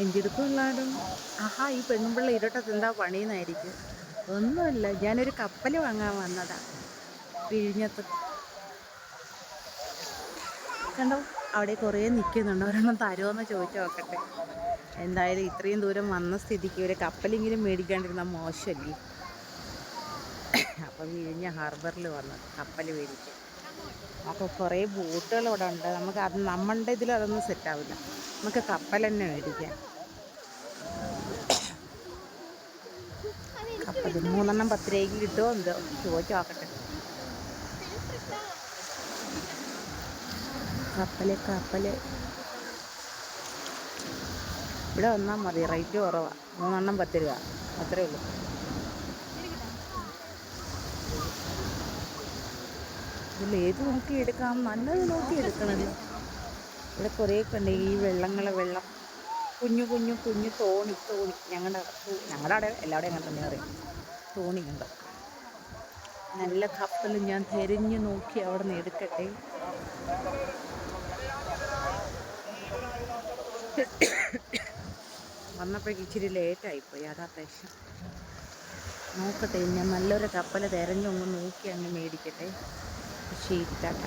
എന്തെടുക്കുള്ളാരും. ആഹാ, ഈ പെണ്ണുമ്പിള്ള ഇരുട്ടത്ത് എന്താ പണിയെന്നായിരിക്കും. ഒന്നുമില്ല, ഞാനൊരു കപ്പൽ വാങ്ങാൻ വന്നതാ വിഴിഞ്ഞത്ത്. കണ്ടോ, അവിടെ കുറേ നിൽക്കുന്നുണ്ട്. ഒരെണ്ണം തരുമോയെന്ന് ചോദിച്ചു നോക്കട്ടെ. എന്തായാലും ഇത്രയും ദൂരം വന്ന സ്ഥിതിക്ക് ഒരു കപ്പലെങ്കിലും മേടിക്കാണ്ടിരുന്നാൽ മോശമല്ലേ. അപ്പം വിഴിഞ്ഞ ഹാർബറിൽ വന്ന് കപ്പൽ മേടിക്കും. അപ്പോൾ കുറേ ബോട്ടുകൾ ഇവിടെ ഉണ്ട്. നമുക്ക് അത് നമ്മളുടെ ഇതിൽ അതൊന്നും സെറ്റാവില്ല. നമുക്ക് കപ്പൽ തന്നെ മേടിക്കാം. കപ്പൽ 3 10 രൂപയ്ക്ക് കിട്ടുമോ എന്തോ ചോദിച്ചു നോക്കട്ടെ. കപ്പൽ ഇവിടെ വന്നാൽ മതി, റേറ്റ് കുറവാണ്. 3 10 രൂപ, അത്രേ ഉള്ളൂ. ഇതിൽ ഏത് നോക്കി എടുക്കാം, നല്ലത് നോക്കി എടുക്കണമല്ലോ. ഇവിടെ കുറേ കണ്ട് ഈ വെള്ളം കുഞ്ഞു കുഞ്ഞു കുഞ്ഞു തോണി ഞങ്ങളുടെ അവിടെ എല്ലാവരുടെയും അങ്ങനെ തന്നെ പറയും, തോണി കണ്ടോ. നല്ല കപ്പൽ ഞാൻ തിരഞ്ഞു നോക്കി അവിടെ നിന്ന് എടുക്കട്ടെ. വന്നപ്പോഴേക്ക് ഇച്ചിരി ലേറ്റായിപ്പോയി, അതാ പ്രശ്നം. നോക്കട്ടെ, ഞാൻ നല്ലൊരു കപ്പൽ തിരഞ്ഞൊന്ന് നോക്കി അങ്ങ് മേടിക്കട്ടെ. ശരി, ടാറ്റ.